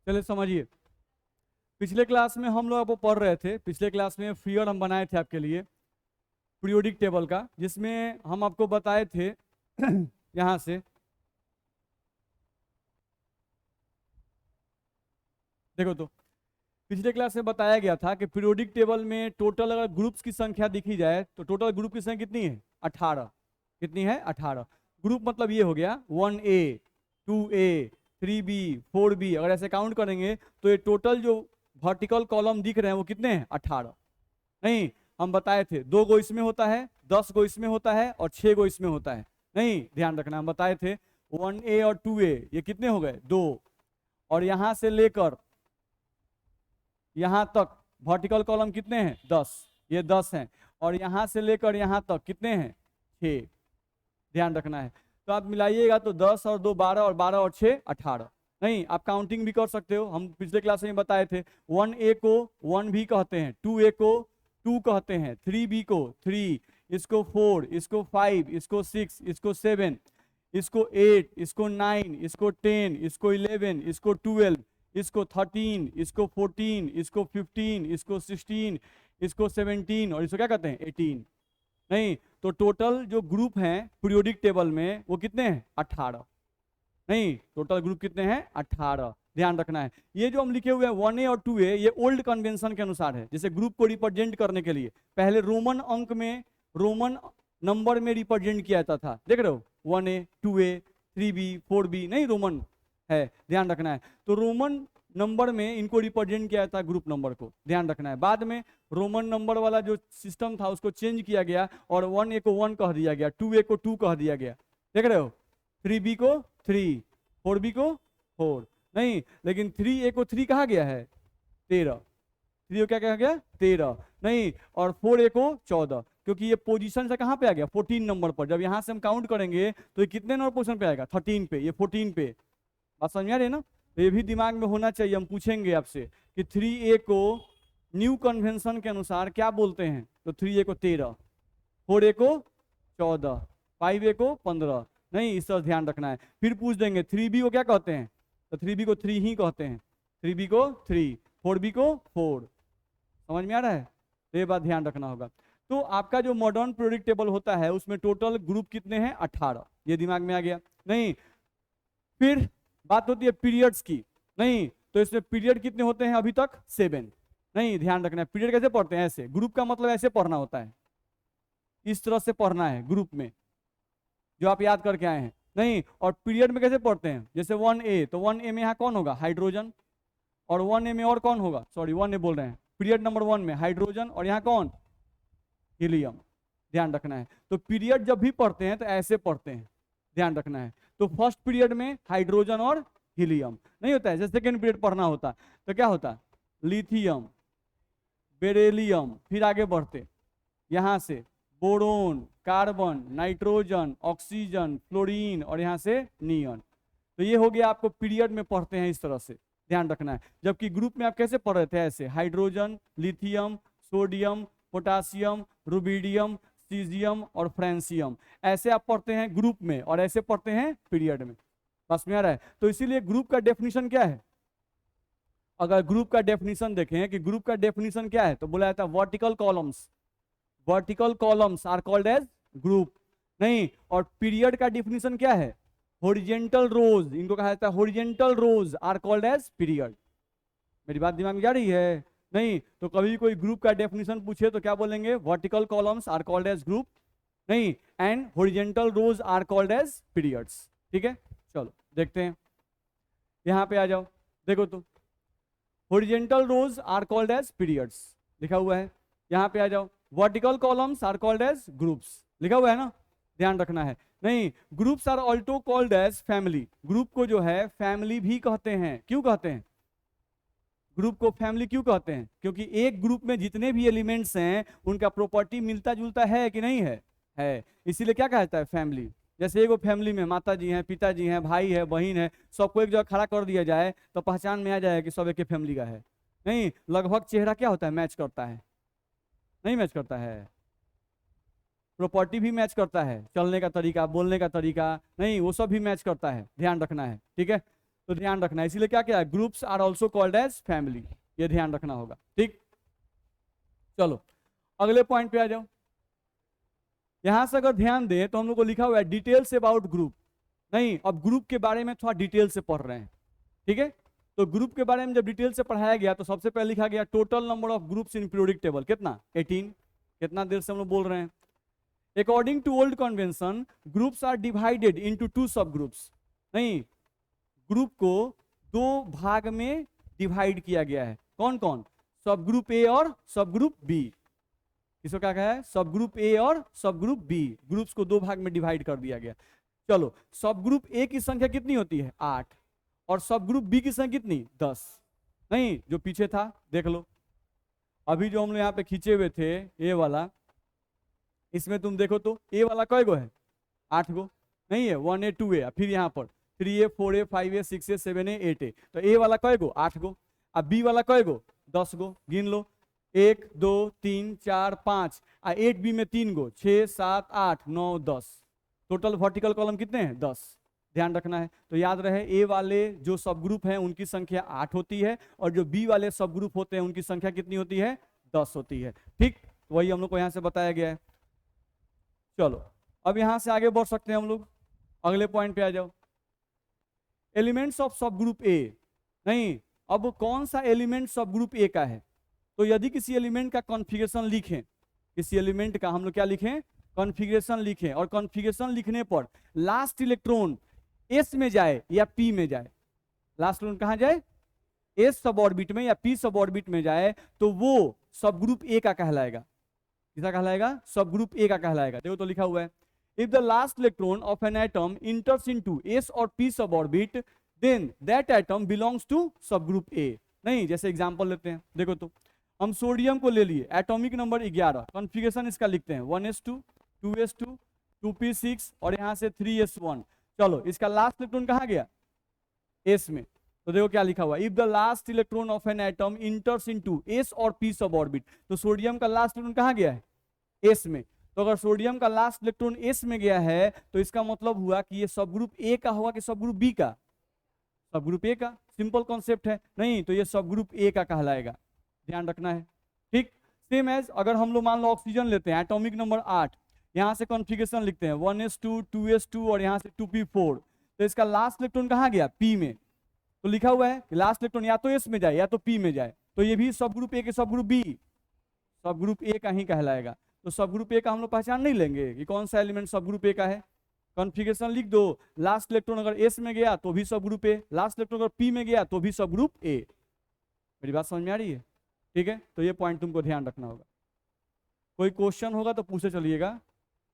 चलिए समझिए, पिछले क्लास में हम लोग आपको पढ़ रहे थे, पिछले क्लास में फिगर हम बनाए थे आपके लिए पीरियोडिक टेबल का, जिसमें हम आपको बताए थे यहाँ से देखो तो पिछले क्लास में बताया गया था कि पीरियोडिक टेबल में टोटल अगर ग्रुप्स की संख्या दिखी जाए तो टोटल ग्रुप की संख्या कितनी है? 18। कितनी है? 18। ग्रुप मतलब ये हो गया 1A 2A 3B 4B, अगर ऐसे काउंट करेंगे तो ये टोटल जो वर्टिकल कॉलम दिख रहे हैं वो कितने हैं? 18। नहीं, हम बताए थे 2 गो इसमें होता है, 10 गो इसमें होता है और 6 गो इसमें होता है। नहीं, ध्यान रखना, हम बताए थे 1A और 2A ये कितने हो गए? 2। और यहां से लेकर यहां तक वर्टिकल कॉलम कितने हैं? 10, ये 10 हैं। और यहां से लेकर यहां तक कितने हैं? 6। ध्यान रखना है। तो आप मिलाइएगा तो 10 और 2 12 और 12 और 6 18। नहीं, आप काउंटिंग भी कर सकते हो, हम पिछले क्लास में बताए थे 1A को 1 भी कहते हैं, 2A को 2 कहते हैं, 3B को 3, इसको 4, इसको 5, इसको 6, इसको 7, इसको 8, इसको 9, इसको 10, इसको 11, इसको 12, इसको 13, इसको 14, इसको 15, इसको 16, इसको 17 और इसको क्या कहते हैं? 18। नहीं, तो टोटल जो ग्रुप हैं पीरियोडिक टेबल में वो कितने हैं? 18। नहीं, टोटल ग्रुप कितने हैं? 18। ध्यान रखना है। ये जो हम लिखे हुए हैं 1A और 2A ये ओल्ड कन्वेंशन के अनुसार है। जैसे ग्रुप को रिप्रेजेंट करने के लिए पहले रोमन अंक में, रोमन नंबर में रिप्रेजेंट किया जाता था। देख रहे हो, 1A 2A 3B 4B, नहीं रोमन है, ध्यान रखना है। तो रोमन नंबर में इनको रिप्रेजेंट किया जाता है, ग्रुप नंबर को, ध्यान रखना है। बाद में रोमन नंबर वाला जो सिस्टम था उसको चेंज किया गया और 1A को 1 कह दिया गया, 2A को 2 कह दिया गया। देख रहे हो, 3B को 3, 4B को 4। नहीं, लेकिन 3A को 3 कहा गया है 13। 3 को क्या कहा गया? 13। नहीं, और 4A को 14, क्योंकि ये पोजीशन से कहां पे आ गया? 14 नंबर पर। जब यहां से हम काउंट करेंगे तो ये कितने नंबर पोजीशन पे आएगा? 13 पे, ये 14 पे। बात समझ में आ रही है ना? तो ये भी दिमाग में होना चाहिए। हम पूछेंगे आपसे कि 3A को न्यू कन्वेंशन के अनुसार क्या बोलते हैं? तो 3A को 13, 4A को 14, 5A को 15। नहीं, इस तरह ध्यान रखना है। फिर पूछ देंगे 3B को क्या कहते हैं? तो 3B को 3 ही कहते हैं, 3B को 3, 4B को 4। समझ में आ रहा है? तो ये बात ध्यान रखना होगा। तो आपका जो मॉडर्न पीरियोडिक टेबल होता है उसमें टोटल ग्रुप कितने हैं? 18। ये दिमाग में आ गया? नहीं, फिर बात होती है पीरियड्स की। नहीं, तो इसमें पीरियड कितने होते हैं अभी तक? 7। नहीं, ध्यान रखना है। पीरियड कैसे पढ़ते हैं? ऐसे, ग्रुप का मतलब ऐसे पढ़ना होता है, इस तरह से पढ़ना है ग्रुप में, जो आप याद करके आए हैं। नहीं, और पीरियड में कैसे पढ़ते हैं? जैसे 1A, तो 1A में यहाँ कौन होगा? हाइड्रोजन। और 1A में और कौन होगा? सॉरी, 1A बोल रहे हैं, पीरियड नंबर 1 में हाइड्रोजन, और यहाँ कौन? हीलियम। ध्यान रखना है। तो पीरियड जब भी पढ़ते हैं तो ऐसे पढ़ते हैं, ध्यान रखना है। तो फर्स्ट पीरियड में हाइड्रोजन और हीलियम नहीं होता है। जैसे सेकेंड पीरियड पढ़ना होता तो क्या होता? लिथियम, बेरिलियम, फिर आगे बढ़ते यहां से boron, carbon, nitrogen, oxygen, fluorine और यहां से नियन। तो ये हो गया, आपको पीरियड में पढ़ते हैं इस तरह से, ध्यान रखना है। जबकि ग्रुप में आप कैसे पढ़ रहे थे? ऐसे, hydrogen, lithium, sodium, potassium, rubidium, caesium और फ्रांसियम, ऐसे आप पढ़ते हैं ग्रुप में और ऐसे पढ़ते हैं पीरियड में। बस में आ रहा है? तो इसीलिए ग्रुप का डेफिनेशन क्या है? अगर ग्रुप का डेफिनेशन देखें कि ग्रुप का डेफिनेशन क्या है तो बोला जाता है vertical columns, vertical columns are called as group. नहीं, और पीरियड का डेफिनेशन क्या है? हॉरिजेंटल रोज, इनको कहा जाता है horizontal rows are called as period. मेरी बात दिमाग में जा रही है? नहीं, तो कभी कोई ग्रुप का डेफिनेशन पूछे तो क्या बोलेंगे? Vertical columns are called as group, नहीं, and horizontal rows are called as periods. ठीक है, चलो देखते हैं, यहां पे आ जाओ। देखो तो horizontal rows are called as periods लिखा हुआ है। यहां पे आ जाओ, vertical columns are called as groups लिखा हुआ है ना, ध्यान रखना है। नहीं, groups are also called as family, group को जो है फैमिली भी कहते हैं। क्यों कहते हैं ग्रुप को फैमिली? क्यों कहते हैं? क्योंकि एक ग्रुप में जितने भी एलिमेंट्स हैं उनका प्रॉपर्टी मिलता जुलता है कि नहीं है? है, इसीलिए क्या कहता है? फैमिली। जैसे एगो फैमिली में माता जी हैं, पिताजी हैं, भाई है, बहन है, सबको एक जगह खड़ा कर दिया जाए तो पहचान में आ जाए कि सब एक ही फैमिली का है। नहीं, लगभग चेहरा क्या होता है? मैच करता है, नहीं मैच करता है। प्रॉपर्टी भी मैच करता है, चलने का तरीका, बोलने का तरीका, नहीं वो सब भी मैच करता है, ध्यान रखना है। ठीक है, तो ध्यान रखना है, इसीलिए क्या क्या है, groups are also called as family, ये ध्यान रखना होगा। ठीक, चलो अगले पॉइंट पे आ जाओ। यहां से अगर ध्यान दें तो हम लोग को लिखा हुआ है डिटेल्स अबाउट ग्रुप। नहीं, अब ग्रुप के बारे में थोड़ा डिटेल से पढ़ रहे हैं। ठीक है, तो ग्रुप के बारे में जब डिटेल से पढ़ाया गया तो सबसे पहले लिखा गया total number of groups in periodic table, कितना, 18। कितना देर से हम लोग बोल रहे हैं। According to old convention groups are divided into 2 sub groups. नहीं, ग्रुप को 2 भाग में डिवाइड किया गया है। कौन कौन, सब ग्रुप ए और सब ग्रुप बी। इसको क्या कहा है, सब ग्रुप ए और सब ग्रुप बी, ग्रुप्स को 2 भाग में डिवाइड कर दिया गया। चलो, सब ग्रुप ए की संख्या कितनी होती है, 8, और सब ग्रुप बी की संख्या कितनी, 10। नहीं, जो पीछे था देख लो, अभी जो हम लोग यहाँ पे खींचे हुए थे ए वाला, इसमें तुम देखो तो ए वाला कई गो है, 8 गो। नहीं है, 1 ए 2 ए, फिर यहाँ पर 3 ए 4 ए 5 ए 6 ए 7 ए 8 ए, तो ए वाला कई गो, 8 गो। अब बी वाला कई गो, 10 गो। गिन लो, 1 2 3 4 5, 8 बी में 3 गो, 6 7 8 9 10, टोटल वर्टिकल कॉलम कितने हैं, 10। ध्यान रखना है, तो याद रहे ए वाले जो सब ग्रुप हैं उनकी संख्या 8 होती है, और जो बी वाले सब ग्रुप होते हैं उनकी संख्या कितनी होती है, 10 होती है। ठीक, वही हम लोग को यहाँ से बताया गया है। चलो अब यहां से आगे बढ़ सकते हैं हम लोग, अगले पॉइंट पे आ जाओ। एलिमेंट्स ऑफ सब ग्रुप ए। नहीं, अब कौन सा एलिमेंट सब ग्रुप ए का है, तो यदि किसी एलिमेंट का कॉन्फ़िगरेशन लिखें, किसी एलिमेंट का हम लोग क्या लिखें, कॉन्फ़िगरेशन लिखें, और कॉन्फ़िगरेशन लिखने पर लास्ट इलेक्ट्रॉन एस में जाए या पी में जाए, लास्ट इलेक्ट्रॉन कहां जाए, एस सब ऑर्बिट में या पी सब ऑर्बिट में जाए, तो वो सब ग्रुप ए का कहलाएगा। किसका कहलाएगा, सब ग्रुप ए का कहलाएगा। देखो तो लिखा हुआ है, if the last electron of an atom enters into s और p sub orbit then that atom belongs to sub group A. नहीं, जैसे एग्जांपल लेते हैं, देखो तो हम सोडियम को ले लिए, एटॉमिक नंबर 11, कॉन्फ़िगरेशन इसका लिखते हैं 1s2 2s2 2p6 और यहां से 3s1। चलो, इसका लास्ट इलेक्ट्रॉन कहां गया, एस में, तो देखो क्या लिखा हुआ, if the last electron of an atom enters into s और पी सब ऑर्बिट, तो सोडियम का लास्ट इलेक्ट्रॉन कहां गया है, एस में। तो अगर सोडियम का लास्ट इलेक्ट्रॉन एस में गया है तो इसका मतलब हुआ कि ये सब ग्रुप ए का होगा कि सब ग्रुप बी का, सब ग्रुप ए का। सिंपल कॉन्सेप्ट है। नहीं, तो ये सब ग्रुप ए का कहलाएगा, ध्यान रखना है। ठीक, सेम एज अगर हम लोग मान लो ऑक्सीजन लेते हैं, एटॉमिक नंबर 8, यहां से कॉन्फ़िगरेशन लिखते हैं 1s2 2s2 और यहां से 2p4, तो इसका लास्ट इलेक्ट्रॉन कहां गया, पी में। तो लिखा हुआ है कि लास्ट इलेक्ट्रॉन या तो एस में जाए या तो पी में जाए, तो ये भी सब ग्रुप ए के सब ग्रुप बी, सब ग्रुप ए का ही कहलाएगा। तो सब ग्रुप ए का हम लोग पहचान नहीं लेंगे कि कौन सा एलिमेंट सब ग्रुप ए का है, कॉन्फ़िगरेशन लिख दो, लास्ट इलेक्ट्रॉन अगर एस में गया तो भी सब ग्रुप ए, लास्ट इलेक्ट्रॉन अगर पी में गया तो भी सब ग्रुप ए। मेरी बात समझ में आ रही है, ठीक है, तो ये पॉइंट तुमको ध्यान रखना होगा। कोई क्वेश्चन होगा तो पूछे चलिएगा,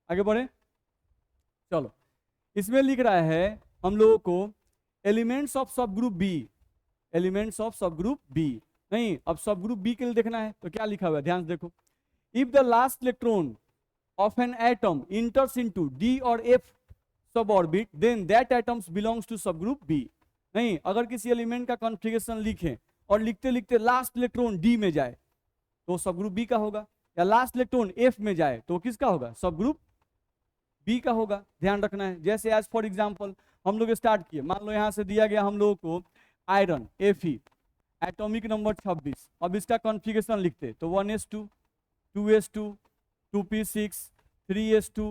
आगे बढ़े। चलो, इसमें लिख रहा है हम लोगों को एलिमेंट्स ऑफ सब ग्रुप बी, एलिमेंट्स ऑफ सब ग्रुप बी। नहीं, अब सब ग्रुप बी के लिए देखना है तो क्या लिखा हुआ है, ध्यान से देखो, if the last electron of an atom enters into d और f sub orbit then that atoms belongs to sub group B. नहीं, अगर किसी एलिमेंट का कॉन्फ़िगरेशन लिखें और लिखते लिखते लास्ट इलेक्ट्रॉन डी में जाए तो सब ग्रुप बी का होगा, या लास्ट इलेक्ट्रॉन एफ में जाए तो किसका होगा, सब ग्रुप बी का होगा। ध्यान रखना है। जैसे एज फॉर एग्जांपल हम लोग स्टार्ट किए, मान लो यहां से दिया गया हम लोगों को आयरन Fe, एटॉमिक नंबर 26, अब इसका कॉन्फ़िगरेशन लिखते तो 1s2 2s2 2p6 3s2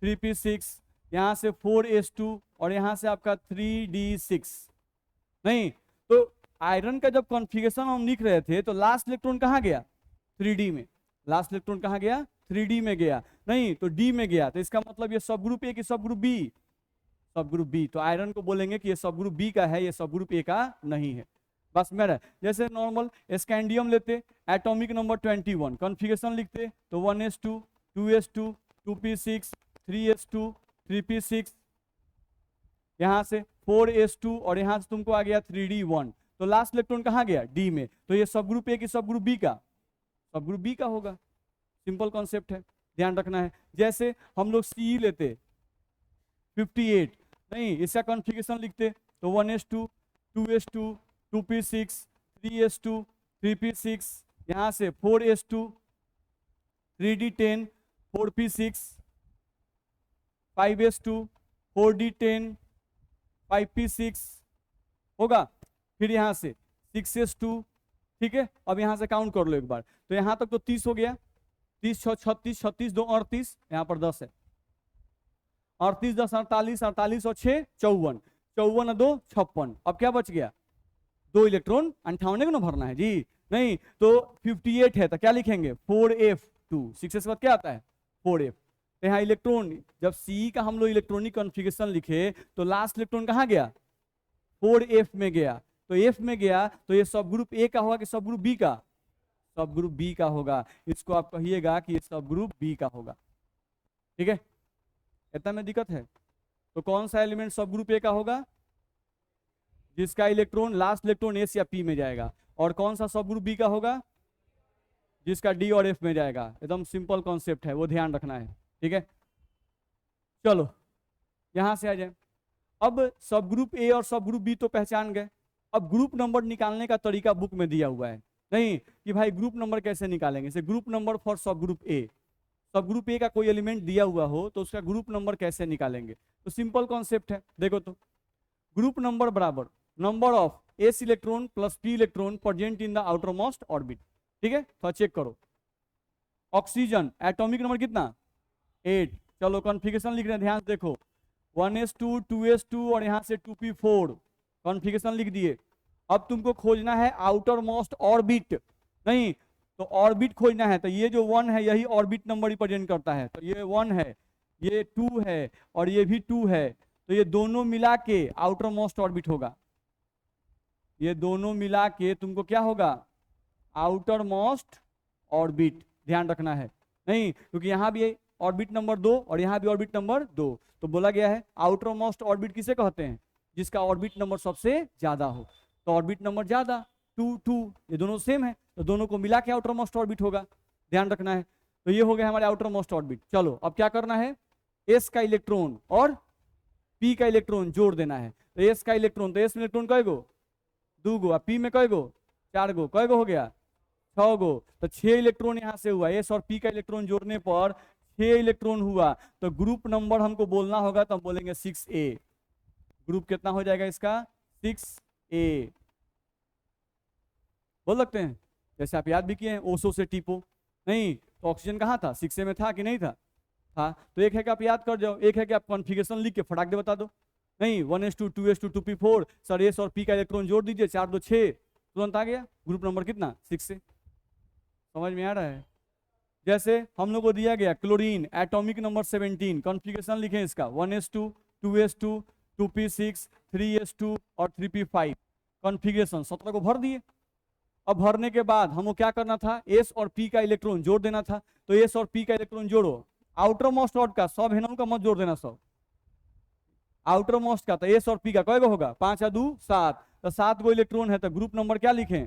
3p6, यहाँ से 4s2 और यहाँ से आपका 3d6। नहीं, तो आयरन का जब कॉन्फ़िगरेशन हम लिख रहे थे तो लास्ट इलेक्ट्रॉन कहाँ गया, 3d में, लास्ट इलेक्ट्रॉन कहाँ गया, 3d में गया। नहीं, तो d में गया, तो इसका मतलब ये सब ग्रुप ए कि सब ग्रुप बी, सब ग्रुप बी। तो आयरन को बोलेंगे कि ये सब ग्रुप बी का है, ये सब ग्रुप ए का नहीं है। बस मेरा जैसे नॉर्मल स्कैंडियम लेते, एटॉमिक नंबर 21, कॉन्फ़िगरेशन लिखते तो 1s2 2s2 2p6 3s2 3p6, यहाँ से 4s2 और यहाँ से तुमको आ गया 3d1, तो लास्ट इलेक्ट्रॉन कहाँ गया, डी में। तो ये सब ग्रुप ए कि सब ग्रुप बी का, सब ग्रुप बी का होगा। सिंपल कॉन्सेप्ट है, ध्यान रखना है। जैसे हम लोग सी लेते 58, नहीं, इसका कॉन्फ़िगरेशन लिखते तो 1s2 2s2 2p6 3s2 3p6, यहाँ से 4s2 3d10 4p6 5s2 4d10 5p6 होगा। फिर यहाँ से 6s2, ठीक है। अब यहाँ से काउंट कर लो एक बार, तो यहाँ तक तो 30 हो गया, 30 6 36, 36 2 38, यहाँ पर 10 है, 38 10 48, 48 और 6 54, 54 और 2 56। अब क्या बच गया, 2 इलेक्ट्रॉन, 58 को ना भरना है जी, नहीं तो 58 है, तो क्या लिखेंगे 4f2, 6s के बाद क्या आता है 4f। तो यहाँ इलेक्ट्रॉन, जब सी का हम लोग इलेक्ट्रॉनिक कॉन्फ़िगरेशन लिखे तो लास्ट इलेक्ट्रॉन कहाँ गया, 4f में गया। तो f में गया तो ये सब ग्रुप ए का होगा कि सब ग्रुप बी का, सब ग्रुप बी का होगा। इसको आप कहिएगा कि ये सब ग्रुप बी का होगा, ठीक है। इतना में दिक्कत है, तो कौन सा एलिमेंट सब ग्रुप ए का होगा, जिसका इलेक्ट्रॉन लास्ट इलेक्ट्रॉन एस या पी में जाएगा। और कौन सा सब ग्रुप बी का होगा, जिसका डी और एफ में जाएगा। एकदम सिंपल कॉन्सेप्ट है, वो ध्यान रखना है, ठीक है। चलो यहां से आ जाए, अब सब ग्रुप ए और सब ग्रुप बी तो पहचान गए। अब ग्रुप नंबर निकालने का तरीका बुक में दिया हुआ है, नहीं कि भाई ग्रुप नंबर कैसे निकालेंगे, जैसे ग्रुप नंबर फॉर सब ग्रुप ए, सब ग्रुप ए का कोई एलिमेंट दिया हुआ हो तो उसका ग्रुप नंबर कैसे निकालेंगे। तो सिंपल कॉन्सेप्ट है, देखो तो ग्रुप नंबर बराबर number of S electron plus P electron present in the outermost orbit, ठीक है। तो चेक करो, ऑक्सीजन एटॉमिक नंबर कितना 8। चलो कॉन्फ़िगरेशन लिख रहे हैं, ध्यान से देखो 1s2 2s2 और यहाँ से 2p4 कॉन्फ़िगरेशन लिख दिए। अब तुमको खोजना है आउटर मोस्ट ऑर्बिट, नहीं तो ऑर्बिट खोजना है, तो ये जो 1 है यही ऑर्बिट नंबर रिप्रेजेंट करता है, तो ये 1 है, ये 2 है और ये भी 2 है, तो ये दोनों मिला के आउटर मोस्ट ऑर्बिट होगा। ये दोनों मिला के तुमको क्या होगा, आउटर मोस्ट ऑर्बिट, ध्यान रखना है, नहीं क्योंकि यहाँ भी ऑर्बिट नंबर 2 और यहाँ भी ऑर्बिट नंबर 2, तो बोला गया है आउटर मोस्ट ऑर्बिट किसे कहते हैं, जिसका ऑर्बिट नंबर सबसे ज्यादा हो। तो ऑर्बिट नंबर ज्यादा 2 2, ये दोनों सेम है, तो दोनों को मिला के आउटर मोस्ट ऑर्बिट होगा, ध्यान रखना है। तो ये हो गया हमारे आउटर मोस्ट ऑर्बिट। चलो अब क्या करना है, एस का इलेक्ट्रॉन और पी का इलेक्ट्रॉन जोड़ देना है। तो एस का इलेक्ट्रॉन, तो एस में इलेक्ट्रॉन कय गो 2 गो, पी में कय गो 4 गो, कय गो हो गया 6 गो, तो 6 इलेक्ट्रॉन यहाँ से हुआ। एस और पी का इलेक्ट्रॉन जोड़ने पर 6 इलेक्ट्रॉन हुआ, तो ग्रुप नंबर हमको बोलना होगा, तो हम बोलेंगे 6a। ग्रुप कितना हो जाएगा इसका 6a, बोल सकते हैं। जैसे आप याद भी किए हैं ओसो से टीपो, नहीं तो ऑक्सीजन कहाँ था 6a में था कि नहीं था, था। तो एक है कि आप याद कर जाओ, एक है कि आप कॉन्फ़िगरेशन लिख के फटाक दे बता दो, नहीं 1s2 2s2 2p4 sir S और पी का इलेक्ट्रॉन जोड़ दीजिए 4 2 6, तुरंत आ गया ग्रुप नंबर कितना 6a। समझ में आ रहा है। जैसे हम लोग को दिया गया क्लोरीन एटॉमिक नंबर 17, कॉन्फ़िगरेशन लिखें इसका 1s2 2s2 2p6 3s2 और 3p5, कॉन्फ़िगरेशन 17 को भर दिए। अब भरने के बाद हमको क्या करना था, एस और पी का इलेक्ट्रॉन जोड़ देना था। तो एस और पी का इलेक्ट्रॉन जोड़ो, आउटर मोस्ट ऑर्बिट का सब है ना, उनका मत जोड़ देना सब, आउटर मोस्ट का। तो एस और पी का कय गो होगा 5 या 2 7, तो 7 गो इलेक्ट्रॉन है, तो ग्रुप नंबर क्या लिखें,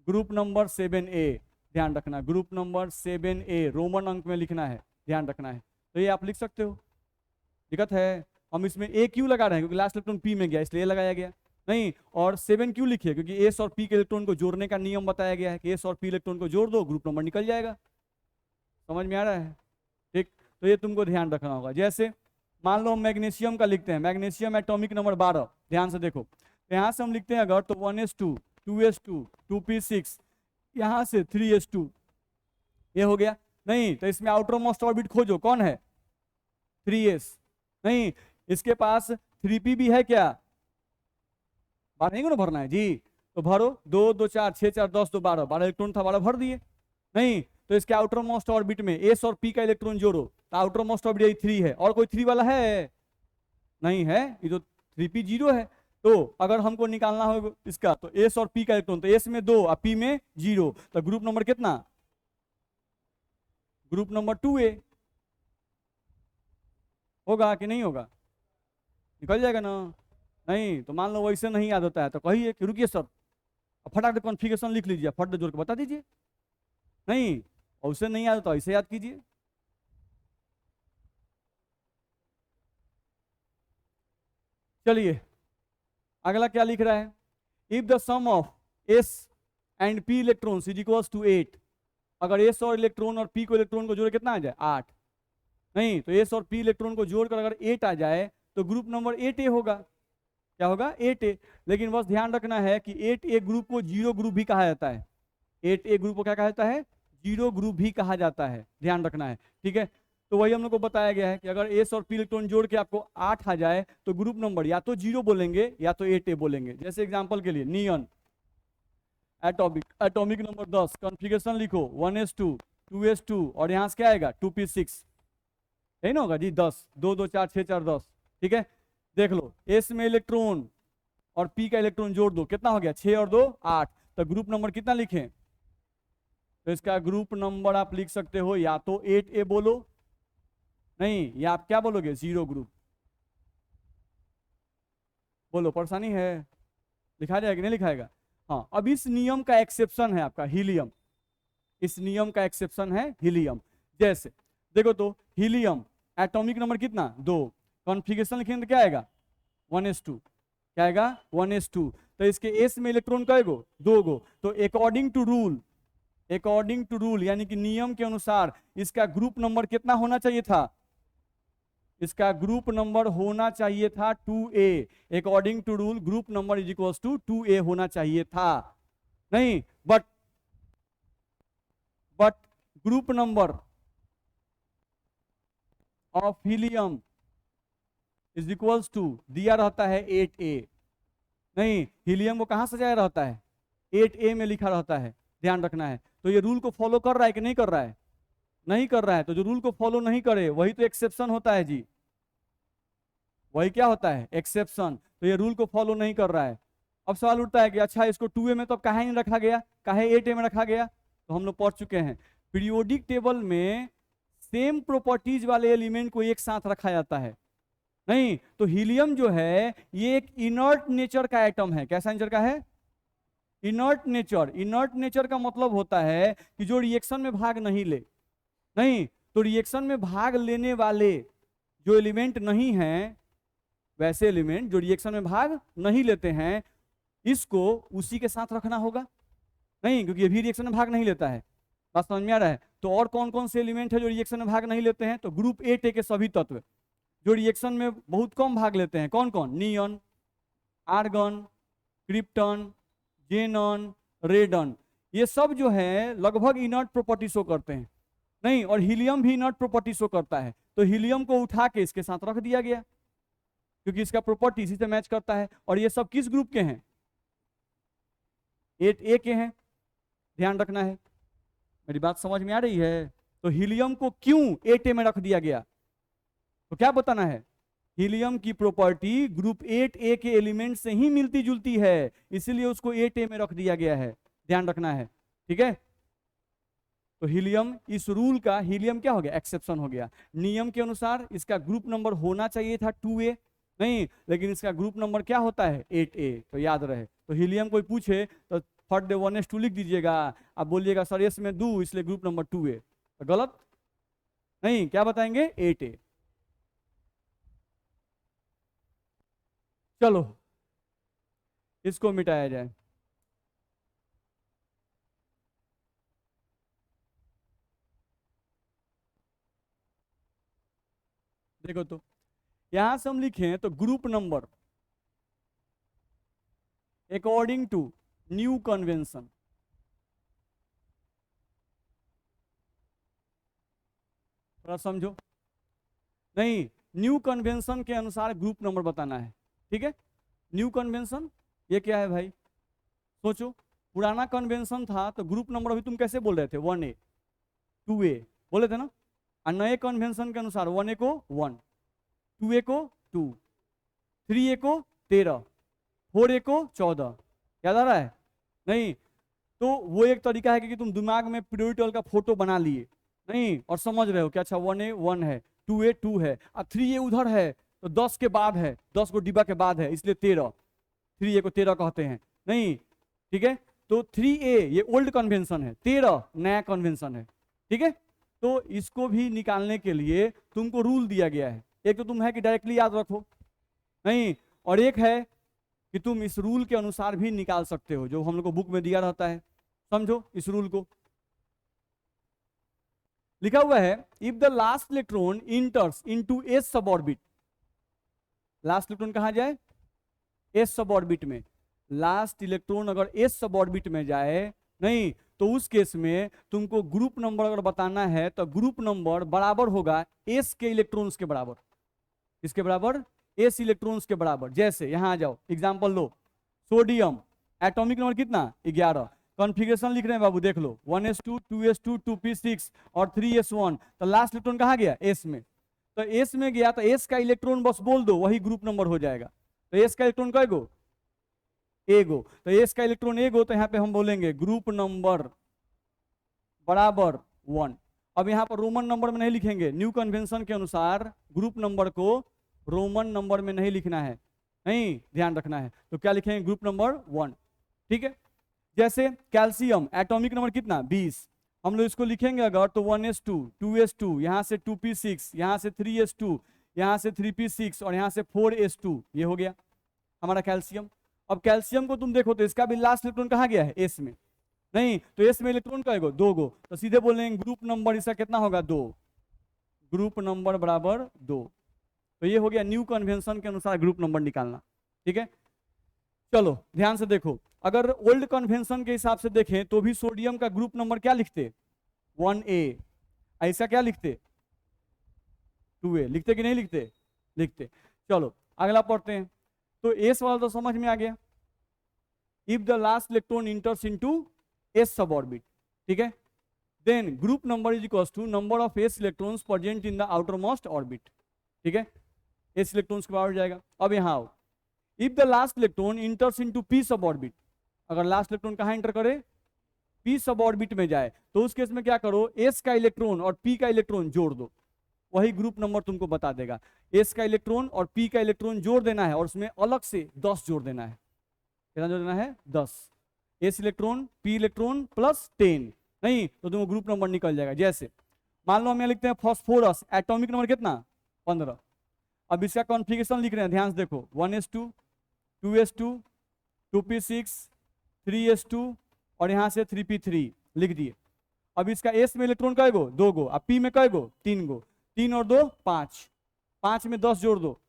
ग्रुप नंबर 7a, ध्यान रखना ग्रुप नंबर 7a रोमन अंक में लिखना है, ध्यान रखना है। तो ये आप लिख सकते हो, दिक्कत है। हम इसमें ए क्यों लगा रहे हैं, क्योंकि लास्ट इलेक्ट्रॉन पी में गया इसलिए लगाया गया, नहीं। और 7 क्यों लिखिए, क्योंकि एस और पी के इलेक्ट्रॉन को जोड़ने का नियम बताया गया है कि एस और पी इलेक्ट्रॉन को जोड़ दो ग्रुप नंबर निकल जाएगा। समझ में आ रहा है, ठीक। तो ये तुमको ध्यान रखना होगा। जैसे मान लो हम मैग्नीशियम का लिखते हैं, मैग्नीशियम एटॉमिक नंबर 12, ध्यान से देखो, तो यहाँ से हम लिखते हैं अगर, तो 1s2 2s2 2p6 यहाँ से 3s2, ये हो गया। नहीं तो इसमें आउटर मोस्ट ऑर्बिट खोजो, कौन है 3s, नहीं इसके पास 3p भी है क्या, बारह नहीं को ना भरना है जी, तो भरो 2 2 4 6 4 10 2 12, 12 इलेक्ट्रॉन था 12 भर दिए। नहीं तो इसके आउटर मोस्ट ऑर्बिट में एस और पी का इलेक्ट्रॉन जोड़ो, तो आउटर मोस्ट ऑर्बिट यही 3 है, और कोई 3 वाला है नहीं है, ये तो 3p 0 है। तो अगर हमको निकालना हो इसका, तो एस और पी का इलेक्ट्रॉन, तो एस में 2 और पी में 0, तो ग्रुप नंबर कितना, ग्रुप नंबर 2a होगा कि नहीं होगा, निकल जाएगा ना। नहीं तो मान लो वैसे नहीं याद होता है तो कहिए कि रुकिए सर, फटाक से कॉन्फ़िगरेशन लिख लीजिए, फट जोड़ के बता दीजिए। नहीं वैसे नहीं याद होता, ऐसे याद कीजिए। चलिए अगला क्या लिख रहा है, if the sum of s and p electrons is equals to 8, अगर एस और इलेक्ट्रॉन और पी को इलेक्ट्रॉन को जोड़ कितना आ जाए 8, नहीं तो एस और पी इलेक्ट्रॉन को जोड़कर अगर 8 आ जाए तो ग्रुप नंबर 8a होगा। क्या होगा 8A। लेकिन बस ध्यान रखना है कि 8A ग्रुप को जीरो ग्रुप भी कहा जाता है। 8A ग्रुप को क्या कहा जाता है? जीरो ग्रुप भी कहा जाता है, ध्यान रखना है। ठीक है, तो वही हम लोग को बताया गया है कि अगर एस और पी इलेक्ट्रॉन जोड़ के आपको 8 आ जाए तो ग्रुप नंबर या तो जीरो बोलेंगे या तो 8A बोलेंगे। जैसे एग्जांपल के लिए नियन एटॉमिक नंबर 10, कॉन्फ़िगरेशन लिखो 1s2 2s2 और यहाँ से क्या आएगा 2p6, यही ना होगा जी 10, 2 2 4 6 4 10। ठीक है, देख लो एस में इलेक्ट्रॉन और पी का इलेक्ट्रॉन जोड़ दो, कितना हो गया 6 और 2 8। तो ग्रुप नंबर कितना लिखें? तो इसका ग्रुप नंबर आप लिख सकते हो या तो 8A बोलो, नहीं या आप क्या बोलोगे जीरो ग्रुप बोलो। परेशानी है? लिखा जाएगा नहीं लिखाएगा? हाँ, अब इस नियम का एक्सेप्शन है आपका हीलियम। इस नियम का एक्सेप्शन है हीलियम। जैसे देखो तो हीलियम एटॉमिक नंबर कितना 2, कॉन्फ़िगरेशन लिखेंगे तो क्या आएगा 1s2, क्या आएगा 1s2। तो इसके एस में इलेक्ट्रॉन कई गो 2 गो। तो अकॉर्डिंग टू रूल यानी कि नियम के अनुसार इसका ग्रुप नंबर कितना होना चाहिए था? इसका ग्रुप नंबर होना चाहिए था 2A। According to rule group number is equals to 2A होना चाहिए था। नहीं, but group number of helium is equals to दिया रहता है 8A। नहीं, हीलियम को कहां सजाया रहता है? 8A में लिखा रहता है, ध्यान रखना है। तो ये रूल को फॉलो कर रहा है कि नहीं कर रहा है? नहीं कर रहा है। तो जो रूल को फॉलो नहीं करे वही तो एक्सेप्शन होता है जी, वही क्या होता है एक्सेप्शन। तो ये रूल को फॉलो नहीं कर रहा है। अब सवाल उठता है कि अच्छा इसको 2A में तो अब काहे नहीं रखा गया, काहे 8A में रखा गया? तो हम लोग पढ़ चुके हैं पीरियोडिक टेबल में सेम प्रॉपर्टीज वाले एलिमेंट को एक साथ रखा जाता है। नहीं, तो हीलियम जो है ये एक इनर्ट नेचर का एटम है। कैसा नेचर का है? Inert nature. इनर्ट नेचर का मतलब होता है कि जो रिएक्शन में भाग नहीं ले। नहीं, तो रिएक्शन में भाग लेने वाले जो एलिमेंट नहीं हैं, वैसे एलिमेंट जो रिएक्शन में भाग नहीं लेते हैं, इसको उसी के साथ रखना होगा। नहीं, क्योंकि ये भी रिएक्शन में भाग नहीं लेता है। बात समझ में आ रहा है? तो और कौन कौन से एलिमेंट है जो रिएक्शन में भाग नहीं लेते हैं? तो ग्रुप 8A के सभी तत्व जो रिएक्शन में बहुत कम भाग लेते हैं, कौन कौन? नियन, आर्गन, क्रिप्टन, जेनन, रेडन, ये सब जो है लगभग इनर्ट प्रॉपर्टी शो करते हैं। नहीं, और हीलियम भी इनर्ट प्रॉपर्टी शो करता है। तो हीलियम को उठा के इसके साथ रख दिया गया क्योंकि इसका प्रॉपर्टी इसी से मैच करता है। और ये सब किस ग्रुप के हैं? 8A के हैं, ध्यान रखना है। मेरी बात समझ में आ रही है? तो हीलियम को क्यों 8A में रख दिया गया? तो क्या बताना है? हीलियम की प्रॉपर्टी ग्रुप 8A के एलिमेंट से ही मिलती जुलती है, इसीलिए उसको 8A में रख दिया गया है, ध्यान रखना है। ठीक है, तो हीलियम इस रूल का हीलियम क्या हो गया? एक्सेप्शन हो गया। नियम के अनुसार इसका ग्रुप नंबर होना चाहिए था 2A, नहीं, लेकिन इसका ग्रुप नंबर क्या होता है 8A। तो याद रहे, तो हीलियम कोई पूछे तो फट दे 1s2 लिख दीजिएगा। आप बोलिएगा सर एस में दू इसलिए ग्रुप नंबर 2A, तो गलत। नहीं, क्या बताएंगे 8A। चलो इसको मिटाया जाए। देखो तो यहां से हम लिखें तो group number according to new convention, थोड़ा समझो। नहीं, न्यू कन्वेंशन के अनुसार ग्रुप नंबर बताना है। ठीक है, न्यू कन्वेंशन ये क्या है भाई? सोचो, पुराना कन्वेंशन था तो ग्रुप नंबर अभी तुम कैसे बोल रहे थे? 1A 2A बोले थे ना। और नए कन्वेंशन के अनुसार 1A को 1, 2A को 2, 3A को 13, 4A को 14। याद आ रहा है? नहीं, तो वो एक तरीका है कि तुम दिमाग में पीरियोडिक टेबल का फोटो बना लिए, नहीं, और समझ रहे हो कि अच्छा 1A 1 है, 2A 2 है और 3A उधर है तो 10 के बाद है, 10 को डिब्बा के बाद है इसलिए 13, 3A को 13 कहते हैं। नहीं, ठीक है, तो 3A ये ओल्ड कन्वेंशन है, 13 नया कन्वेंशन है। ठीक है, तो इसको भी निकालने के लिए तुमको रूल दिया गया है। एक तो तुम है कि डायरेक्टली याद रखो, नहीं, और एक है कि तुम इस रूल के अनुसार भी निकाल सकते हो जो हम लोग को बुक में दिया रहता है। समझो इस रूल को, लिखा हुआ है if the last electron enters into s suborbit, last electron कहां जाए? एस सब ऑर्बिट में, लास्ट इलेक्ट्रॉन अगर एस सब ऑर्बिट में जाए, नहीं तो उस केस में तुमको ग्रुप नंबर अगर बताना है तो ग्रुप नंबर बराबर होगा एस के इलेक्ट्रॉन्स के बराबर। इसके बराबर? एस इलेक्ट्रॉन्स के बराबर। जैसे यहां आ जाओ, एग्जांपल लो, सोडियम, एटॉमिक नंबर कितना? 11। कॉन्फ़िगरेशन लिख रहे हैं बाबू, देख लो, 1s2 2s2 2p6 और 3s1। तो लास्ट इलेक्ट्रॉन कहाँ गया? एस में। तो एस में गया तो एस का इलेक्ट्रॉन बस बोल दो, वही ग्रुप नंबर हो जाएगा। तो एस का इलेक्ट्रॉन कै गो? एगो। तो एस का इलेक्ट्रॉन एगो, तो यहाँ पे हम बोलेंगे ग्रुप नंबर बराबर 1। अब यहाँ पर रोमन नंबर में नहीं लिखेंगे, न्यू कन्वेंशन के अनुसार ग्रुप नंबर को रोमन नंबर में नहीं लिखना है, नहीं, ध्यान रखना है। तो क्या लिखेंगे? Group number 1। ठीक है। जैसे कैल्शियम, एटॉमिक नंबर कितना? 20। हम लोग इसको लिखेंगे अगर तो 1s2 2s2, यहाँ से 2p6, यहाँ से 3s2, यहाँ से 3p6 और यहाँ से 4s2, ये हो गया हमारा कैल्शियम। अब कैल्शियम को तुम देखो तो इसका भी लास्ट इलेक्ट्रॉन कहाँ गया है? एस में। नहीं तो एस में इलेक्ट्रॉन का गो? 2 गो। तो सीधे बोलेंगे ग्रुप नंबर इसका कितना होगा? 2। ग्रुप नंबर बराबर 2। तो ये हो गया न्यू कन्वेंशन के अनुसार ग्रुप नंबर निकालना। ठीक है, चलो ध्यान से देखो, अगर ओल्ड कन्वेंशन के हिसाब से देखें तो भी सोडियम का ग्रुप नंबर क्या लिखते? 1a। ऐसा क्या लिखते? 2a। लिखते कि नहीं लिखते? लिखते। चलो अगला पढ़ते हैं। तो एस वाला तो समझ में आ गया, if the last electron enters into s सब ऑर्बिट। ठीक है, then group number is equals to number of s electrons present in the outermost orbit. ठीक है, एस इलेक्ट्रॉन्स के बराबर हो जाएगा। अब यहाँ आओ, if the last electron enters into P sub orbit, अगर लास्ट इलेक्ट्रॉन कहाँ इंटर करे? पी सब ऑर्बिट में जाए, तो उस केस में क्या करो? एस का इलेक्ट्रॉन और पी का इलेक्ट्रॉन जोड़ दो, वही ग्रुप नंबर तुमको बता देगा। एस का इलेक्ट्रॉन और पी का इलेक्ट्रॉन जोड़ देना है और उसमें अलग से 10 जोड़ देना है। कितना जोड़ देना है? 10। S electron P electron plus 10, नहीं तो तुमको ग्रुप नंबर निकल जाएगा। जैसे मान लो हम यहाँ लिखते हैं फॉस्फोरस, एटॉमिक नंबर कितना? 15। अब इसका कॉन्फ़िगरेशन लिख रहे हैं, ध्यान से देखो, 1s2 2s2 2p6 3s2 और यहाँ से 3p3 लिख दिए। अब इसका एस में इलेक्ट्रॉन कै गो? 2 गो। अब पी में कै गो? 3 गो। 3 और 2 5, 5 में 10 जोड़ दो,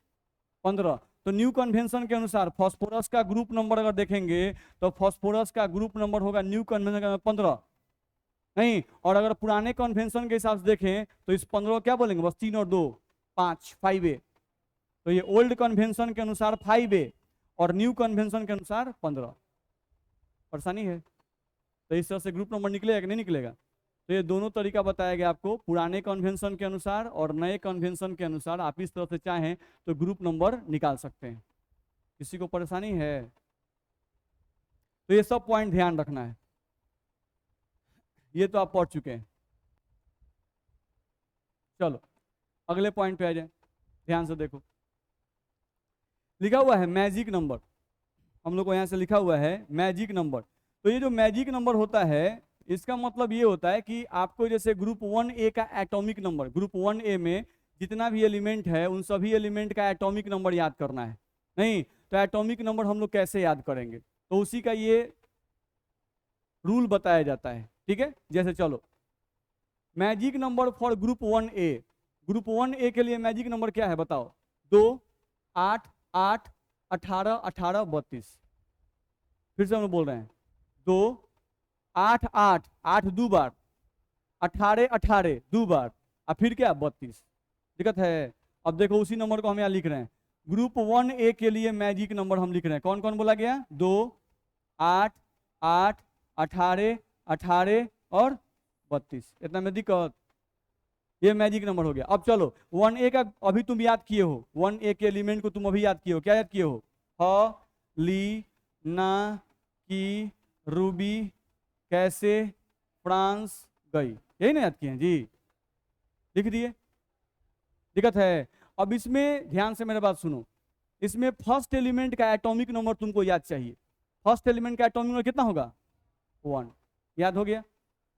15। तो न्यू कन्वेंशन के अनुसार फास्फोरस का ग्रुप नंबर अगर देखेंगे तो फास्फोरस का ग्रुप नंबर होगा न्यू कन्वेंशन का 15, नहीं। और अगर पुराने कन्वेंशन के हिसाब से देखें तो इस 15 क्या बोलेंगे? बस 3 और 2 5, 5a। तो ये ओल्ड कन्वेंशन के अनुसार 5a और न्यू कन्वेंशन के अनुसार 15। परेशानी है? तो इस तरह से ग्रुप नंबर निकलेगा कि नहीं निकलेगा? तो ये दोनों तरीका बताया गया आपको, पुराने कन्वेंशन के अनुसार और नए कन्वेंशन के अनुसार। आप इस तरह से चाहें तो ग्रुप नंबर निकाल सकते हैं। किसी को परेशानी है? तो ये सब पॉइंट ध्यान रखना है। ये तो आप पढ़ चुके हैं। चलो अगले पॉइंट पे आ जाए, ध्यान से देखो, लिखा हुआ है मैजिक नंबर। हम लोग को यहाँ से लिखा हुआ है मैजिक नंबर। तो ये जो मैजिक नंबर होता है, इसका मतलब ये होता है कि आपको जैसे ग्रुप 1a का एटॉमिक नंबर, ग्रुप 1a में जितना भी एलिमेंट है उन सभी एलिमेंट का एटॉमिक नंबर याद करना है, नहीं तो एटॉमिक नंबर हम लोग कैसे याद करेंगे? तो उसी का ये रूल बताया जाता है। ठीक है, जैसे चलो magic number for group 1a, group 1a के लिए मैजिक नंबर क्या है बताओ? 2 8 8 18 18 32। फिर से हम लोग बोल रहे हैं, 2 8 8 8 2 बार, 18 18 2 बार, और फिर क्या? 32। दिक्कत है? अब देखो उसी नंबर को हम यहाँ लिख रहे हैं। ग्रुप 1a के लिए मैजिक नंबर हम लिख रहे हैं, कौन कौन बोला गया? 2 8 8 18 18 और 32। इतना में दिक्कत? ये मैजिक नंबर हो गया। अब चलो 1a का अभी तुम याद किए हो, 1a के एलिमेंट को तुम अभी याद किए हो। क्या याद किए हो? ह ली ना की रूबी कैसे फ्रांस गई, यही ना याद किए हैं जी? लिख दिए। दिक्कत है? अब इसमें ध्यान से मेरे बात सुनो, इसमें फर्स्ट एलिमेंट का एटॉमिक नंबर तुमको याद चाहिए। फर्स्ट एलिमेंट का एटॉमिक नंबर कितना होगा? 1। याद हो गया?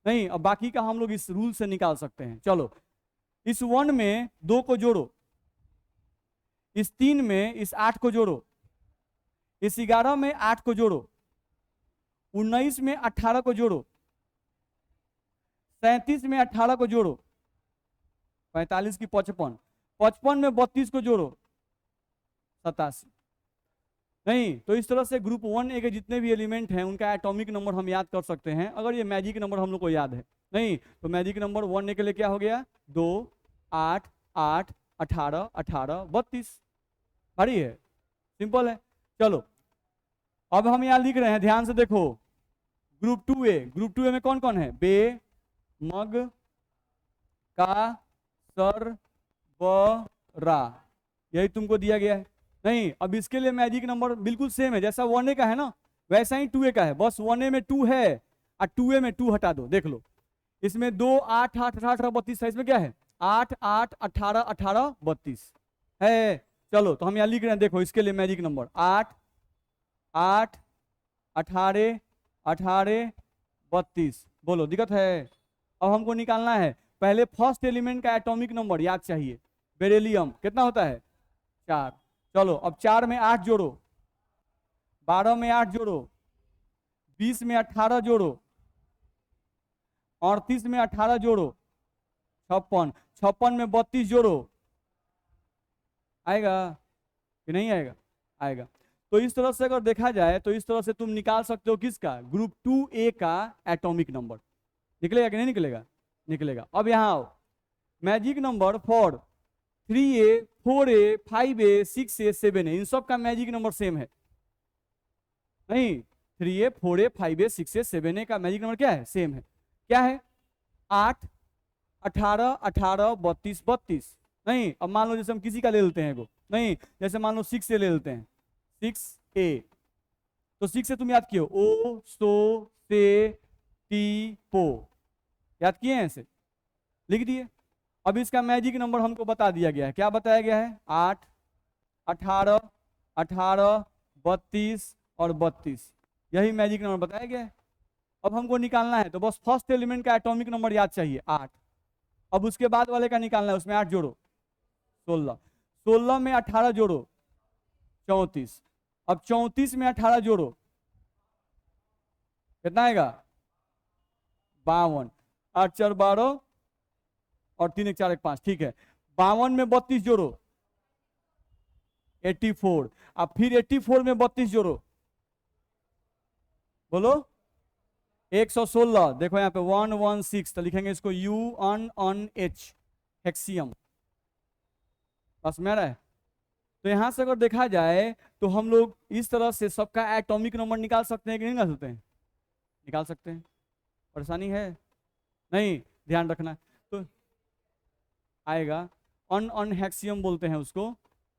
नहीं, अब बाकी का हम लोग इस रूल से निकाल सकते हैं। चलो इस 1 में 2 को जोड़ो, इस 3 में इस 8 को जोड़ो, इस 11 में 8 को जोड़ो, 19 में 18 को जोड़ो, 37 में 18 को जोड़ो, 45 की 55, 55 में 32 को जोड़ो, 87। नहीं, तो इस तरह से ग्रुप 1A के जितने भी एलिमेंट हैं उनका एटॉमिक नंबर हम याद कर सकते हैं, अगर ये मैजिक नंबर हम लोग को याद है। नहीं तो मैजिक नंबर 1A के लिए क्या हो गया, 2, 8, 8, 18, 18, 32। भारी है, सिंपल है। चलो अब हम यहाँ लिख रहे हैं, ध्यान से देखो। ग्रुप 2A, ग्रुप 2A में कौन कौन है, बे, मग, का, सर, व, रा, यही तुमको दिया गया है। नहीं, अब इसके लिए मैजिक नंबर बिल्कुल सेम है, जैसा 1A का है ना वैसा ही 2A का है, बस 1A में 2 है और 2A में 2 हटा दो। देख लो, इसमें 2, 8, 8, 18, 32 है, इसमें क्या है 8, 8, 18, 18, 32 है। चलो तो हम यहाँ लिख रहे हैं, देखो इसके लिए मैजिक नंबर 8, 8, 18, 18, 32। बोलो दिक्कत है। अब हमको निकालना है, पहले फर्स्ट एलिमेंट का एटॉमिक नंबर याद चाहिए। बेरिलियम कितना होता है 4। चलो अब 4 में 8 जोड़ो, 12 में 8 जोड़ो, 20 में 18 जोड़ो, 38 में 18 जोड़ो, 56, 56 में 32 जोड़ो। आएगा कि नहीं आएगा, आएगा। तो इस तरह से अगर देखा जाए तो इस तरह से तुम निकाल सकते हो किसका, ग्रुप 2A का एटॉमिक नंबर। निकलेगा कि नहीं निकलेगा, निकलेगा। अब यहाँ आओ, magic number for 3A, 4A, 5A, 6A, 7A, इन सब का मैजिक नंबर सेम है। नहीं, 3A, 4A, 5A, 6A, 7A का मैजिक नंबर क्या है, सेम है। क्या है, 8, 18, 18, 32, 32। नहीं, अब मान लो जैसे हम किसी का ले लेते हैं वो, नहीं जैसे मान लो 6A ले लेते हैं, 6A। तो 6 से तुम याद किए ओ, सो, से, टी, पो, याद किए हैं, ऐसे लिख दिए। अब इसका मैजिक नंबर हमको बता दिया गया है, क्या बताया गया है, 8, 18, 18, 32 और 32, यही मैजिक नंबर बताया गया है। अब हमको निकालना है तो बस फर्स्ट एलिमेंट का एटॉमिक नंबर याद चाहिए 8। अब उसके बाद वाले का निकालना है, उसमें 8 जोड़ो 16, 16 में 18 जोड़ो 34, अब 34 में 18 जोड़ो कितना आएगा 52, 8, 4, 12 और 3, 1, 4, 1, 5, ठीक है। 52 में 32 जोड़ो 84, अब फिर 84 में 32 जोड़ो, बोलो 116। देखो यहाँ पे 116, तो लिखेंगे इसको UNH, हेक्सियम। बस मेरा है। तो यहां से अगर देखा जाए तो हम लोग इस तरह से सबका एटॉमिक नंबर निकाल सकते हैं कि नहीं निकाल सकते हैं, निकाल सकते हैं। परेशानी है, नहीं ध्यान रखना। तो आएगा अनहेक्सियम बोलते हैं उसको।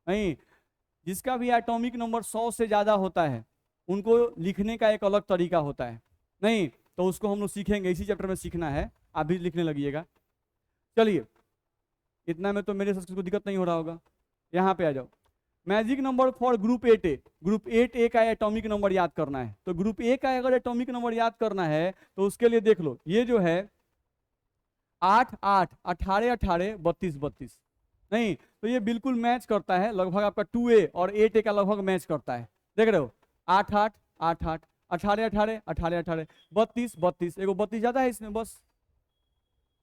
नहीं, जिसका भी एटॉमिक नंबर 100 से ज्यादा होता है उनको लिखने का एक अलग तरीका होता है। नहीं तो उसको हम लोग सीखेंगे, इसी चैप्टर में सीखना है, आप भी लिखने लगिएगा। चलिए, इतना में तो मेरे से कोई दिक्कत नहीं हो रहा होगा। यहाँ पे आ जाओ, magic number for group 8A, group 8A का एटॉमिक नंबर याद करना है। तो ग्रुप A का अगर एटॉमिक नंबर याद करना है तो उसके लिए देख लो, ये जो है 8, 8, 18, 18, 32, 32। नहीं तो ये बिल्कुल मैच करता है, लगभग आपका 2A और 8A का लगभग मैच करता है। देख रहे हो, 8, 8, 8, 8, 18, 18, 18, 18, 32, 32, एगो 32 ज्यादा है इसमें बस।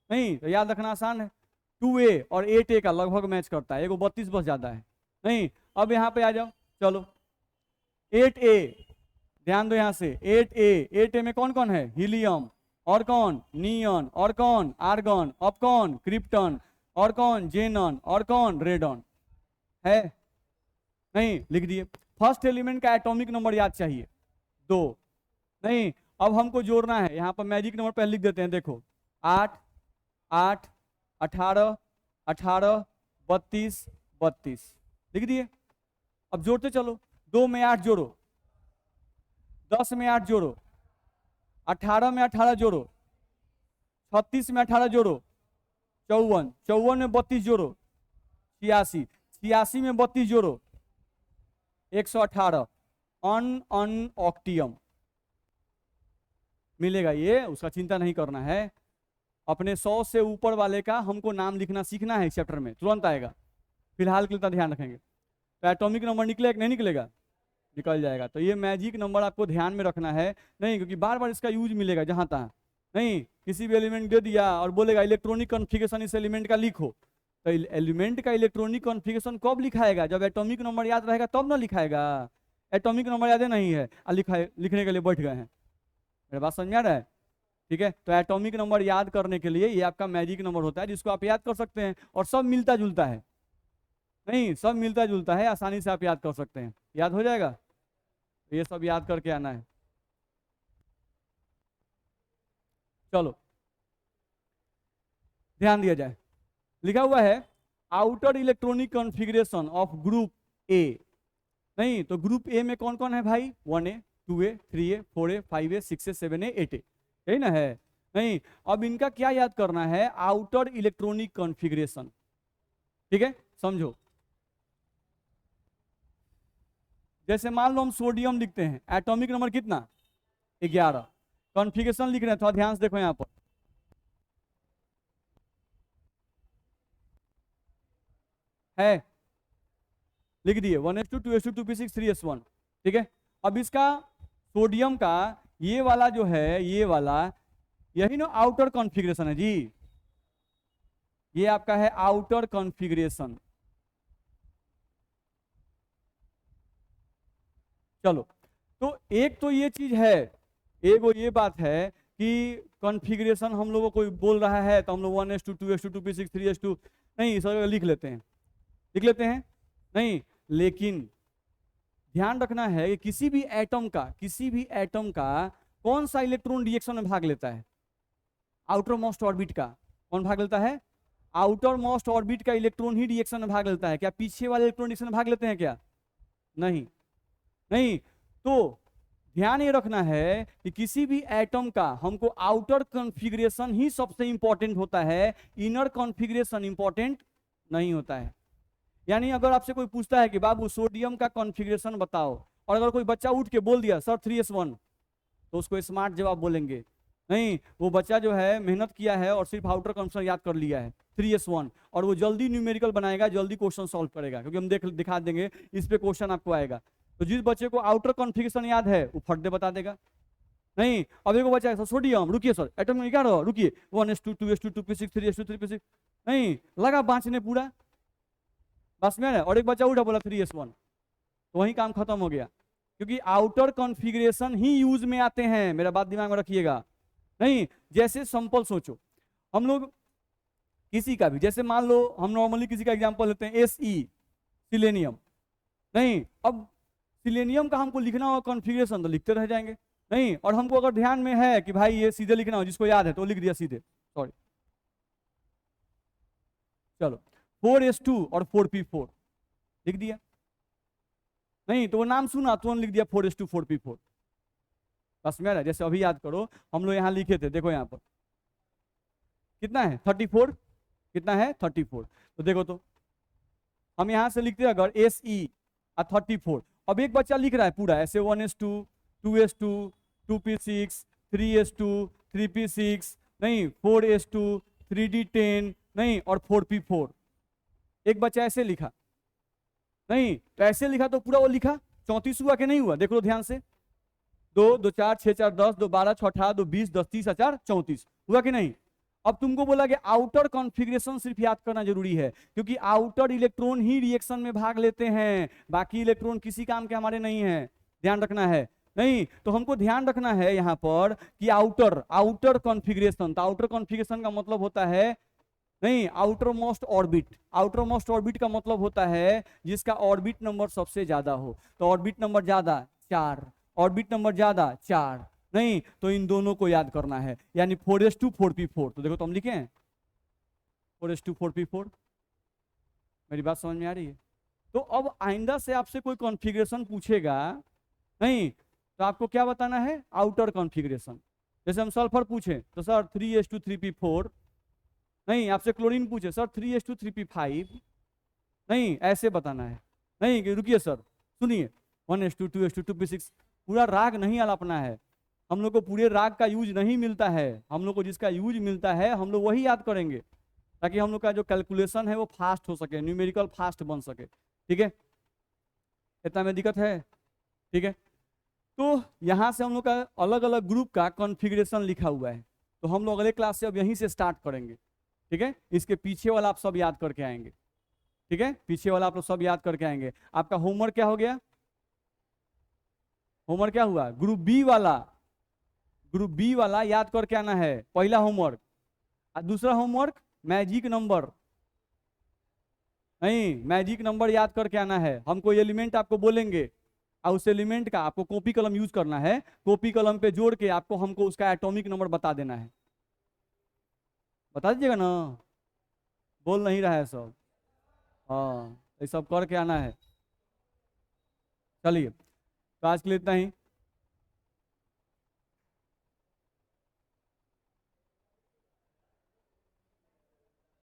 नहीं तो याद रखना आसान है, 2A और 8A का लगभग मैच करता है, एगो 32 बस ज्यादा है। नहीं, अब यहाँ पे आ जाओ, चलो 8A, ध्यान दो यहाँ से, 8A, 8A में कौन कौन है, हीलियम, और कौन नियन, और कौन आर्गन, और कौन क्रिप्टन, और कौन जेनन, और कौन रेडन है। नहीं, लिख दिए। फर्स्ट एलिमेंट का एटॉमिक नंबर याद चाहिए 2। नहीं, अब हमको जोड़ना है, यहाँ पर मैजिक नंबर पहले लिख देते हैं, देखो 8, 8, 18, 18, 32, 32 लिख दिए। अब जोड़ते चलो, 2 में 8 जोड़ो, 10 में 8 जोड़ो, 18 में 18 जोड़ो, 36 में 18 जोड़ो 54, 54 में 32 जोड़ो 86, 86 में 32 जोड़ो 118, अन ऑक्टियम मिलेगा। ये उसका चिंता नहीं करना है, अपने 100 से ऊपर वाले का हमको नाम लिखना सीखना है, इस चैप्टर में तुरंत आएगा। फिलहाल के लिए ध्यान रखेंगे। तो एटॉमिक नंबर निकलेगा कि नहीं निकलेगा, निकल जाएगा। तो ये मैजिक नंबर आपको ध्यान में रखना है, नहीं क्योंकि बार बार इसका यूज मिलेगा जहां तहां। नहीं, किसी भी एलिमेंट दे दिया और बोलेगा इलेक्ट्रॉनिक कॉन्फ़िगरेशन इस एलिमेंट का लिखो, तो एलिमेंट का इलेक्ट्रॉनिक कॉन्फ़िगरेशन कब लिखाएगा, जब एटॉमिक नंबर याद रहेगा तब ना लिखाएगा। एटॉमिक नंबर याद है नहीं है, लिखने के लिए बैठ गए हैं। मेरे बात समझ में आ रहा है? ठीक है, तो एटॉमिक नंबर याद करने के लिए ये आपका मैजिक नंबर होता है जिसको आप याद कर सकते हैं, और सब मिलता जुलता है। नहीं, सब मिलता जुलता है, आसानी से आप याद कर सकते हैं, याद हो जाएगा। तो ये सब याद करके आना है। चलो ध्यान दिया जाए, लिखा हुआ है outer electronic configuration of group A. नहीं, तो ग्रुप ए में कौन कौन है भाई? 1A 2A 3A 4A 5A 6A 7A 8A, यही ना है? नहीं, अब इनका क्या याद करना है? Outer electronic configuration. ठीक है, समझो। जैसे मान लो हम सोडियम लिखते हैं, एटॉमिक नंबर कितना? 11। कॉन्फ़िगरेशन लिख रहे हैं, थोड़ा ध्यान से देखो यहाँ पर। है, लिख दिए 1s2 2s2 2p6 3s1। ठीक है, अब इसका सोडियम का ये वाला जो है, ये वाला, यही ना आउटर कॉन्फ़िगरेशन है जी। ये आपका है आउटर कॉन्फ़िगरेशन। चलो, तो एक तो ये चीज है, एक वो ये बात है कि कॉन्फ़िगरेशन हम लोगों को बोल रहा है तो हम लोग 1s2 2s2 2p6 3s2 नहीं सब लिख लेते हैं, लिख लेते हैं। नहीं, लेकिन ध्यान रखना है कि किसी भी एटम का कौन सा इलेक्ट्रॉन रिएक्शन में भाग लेता है? आउटर मोस्ट ऑर्बिट का। कौन भाग लेता है? आउटर मोस्ट ऑर्बिट का इलेक्ट्रॉन ही रिएक्शन में भाग लेता है। क्या पीछे वाले इलेक्ट्रॉन रिएक्शन में भाग लेते हैं क्या? नहीं। नहीं, तो ध्यान ये रखना है कि किसी भी एटम का हमको आउटर कॉन्फ़िगरेशन ही सबसे इंपॉर्टेंट होता है, इनर कॉन्फ़िगरेशन इंपॉर्टेंट नहीं होता है। यानी अगर आपसे कोई पूछता है कि बाबू सोडियम का कॉन्फ़िगरेशन बताओ, और अगर कोई बच्चा उठ के बोल दिया सर 3s1, तो उसको स्मार्ट जवाब बोलेंगे। नहीं, वो बच्चा जो है मेहनत किया है और सिर्फ आउटर कॉन्फ़िगरेशन याद कर लिया है 3s1, और वो जल्दी न्यूमेरिकल बनाएगा, जल्दी क्वेश्चन सॉल्व करेगा, क्योंकि हम दिखा देंगे इस पे क्वेश्चन आपको आएगा। तो जिस बच्चे को आउटर कॉन्फ़िगरेशन याद है वो फट दे बता देगा। नहीं, अब एक बच्चा है सोडियम, रुकिए सर एटम में क्या रहो, रुकिए 1s2 2s2 2p6 3s2 3p6, नहीं लगा बांचने पूरा, बस में। और एक बच्चा उठा बोला 3s1, तो वही काम खत्म हो गया, क्योंकि आउटर कॉन्फ़िगरेशन ही यूज में आते हैं। मेरा बात दिमाग में रखिएगा। नहीं, जैसे सिंपल सोचो, हम लोग किसी का भी, जैसे मान लो हम नॉर्मली किसी का एग्जांपल लेते हैं Se, सिलेनियम। नहीं, अब सिलेनियम का हमको लिखना हो कॉन्फ़िगरेशन तो लिखते रह जाएंगे। नहीं, और हमको अगर ध्यान में है कि भाई ये सीधे लिखना हो, जिसको याद है तो लिख दिया सीधे, सॉरी। चलो 4s2 और 4p4 लिख दिया। नहीं, तो वो नाम सुना तो लिख दिया 4s2 4p4, बस मेरा। जैसे अभी याद करो, हम लोग यहाँ लिखे थे, देखो यहाँ पर कितना है 34, कितना है 34, तो देखो तो हम यहाँ से लिखते हैं अगर Se 34। अब एक बच्चा लिख रहा है पूरा ऐसे 1s2 2s2 2p6 3s2 3p6, नहीं 4s2 3d10, नहीं और 4p4। एक बच्चा ऐसे लिखा, नहीं तो ऐसे लिखा तो पूरा वो लिखा 34 हुआ कि नहीं हुआ? देख लो ध्यान से, 2 2 4 6 4 10 2 12 6 18 2 20 10 30 4 34 हुआ कि नहीं? अब तुमको बोला कि आउटर कॉन्फ़िगरेशन सिर्फ याद करना जरूरी है, क्योंकि आउटर इलेक्ट्रॉन ही रिएक्शन में भाग लेते हैं, बाकी इलेक्ट्रॉन किसी काम के हमारे नहीं है, ध्यान रखना है। नहीं, तो हमको ध्यान रखना है यहाँ पर कि आउटर कॉन्फ़िगरेशन, तो आउटर कॉन्फ़िगरेशन का मतलब होता है, नहीं outer most orbit, outer most orbit का मतलब होता है जिसका ऑर्बिट नंबर सबसे ज्यादा हो। तो ऑर्बिट नंबर ज्यादा 4, ऑर्बिट नंबर ज्यादा 4, नहीं तो इन दोनों को याद करना है, यानी 4s2 4p4। तो देखो तो हम लिखे हैं 4s2 4p4। मेरी बात समझ में आ रही है? तो अब आइंदा से आपसे कोई कॉन्फ़िगरेशन पूछेगा, नहीं तो आपको क्या बताना है? Outer configuration. जैसे हम सल्फर पूछे तो सर 3s2 3p4, नहीं आपसे क्लोरीन पूछे सर 3s2 3p5, नहीं ऐसे बताना है। नहीं कि रुकिए सर सुनिए 1s2 2s2 2p6, पूरा राग नहीं अलापना है। हम लोग को पूरे राग का यूज नहीं मिलता है, हम लोग को जिसका यूज मिलता है हम लोग वही याद करेंगे, ताकि हम लोग का जो कैलकुलेशन है वो फास्ट हो सके, न्यूमेरिकल फास्ट बन सके। ठीक है, इतना में दिक्कत है? ठीक है, तो यहाँ से हम लोग का अलग अलग ग्रुप का कॉन्फ़िगरेशन लिखा हुआ है, तो हम लोग अगले क्लास से अब यहीं से स्टार्ट करेंगे। ठीक है, इसके पीछे वाला आप सब याद करके आएंगे। ठीक है, पीछे वाला आप लोग सब याद करके आएंगे। आपका होमवर्क क्या हो गया? होमवर्क क्या हुआ? ग्रुप बी वाला, ग्रुप बी वाला याद करके आना है, पहला होमवर्क। और दूसरा होमवर्क मैजिक नंबर, नहीं मैजिक नंबर याद करके आना है। हम कोई एलिमेंट आपको बोलेंगे और उस एलिमेंट का आपको कॉपी कलम यूज करना है, कॉपी कलम पे जोड़ के आपको हमको उसका एटॉमिक नंबर बता देना है। बता दीजिएगा ना, बोल नहीं रहा है सब। हाँ, ये सब करके आना है। चलिए, तो आज के लिए इतना ही।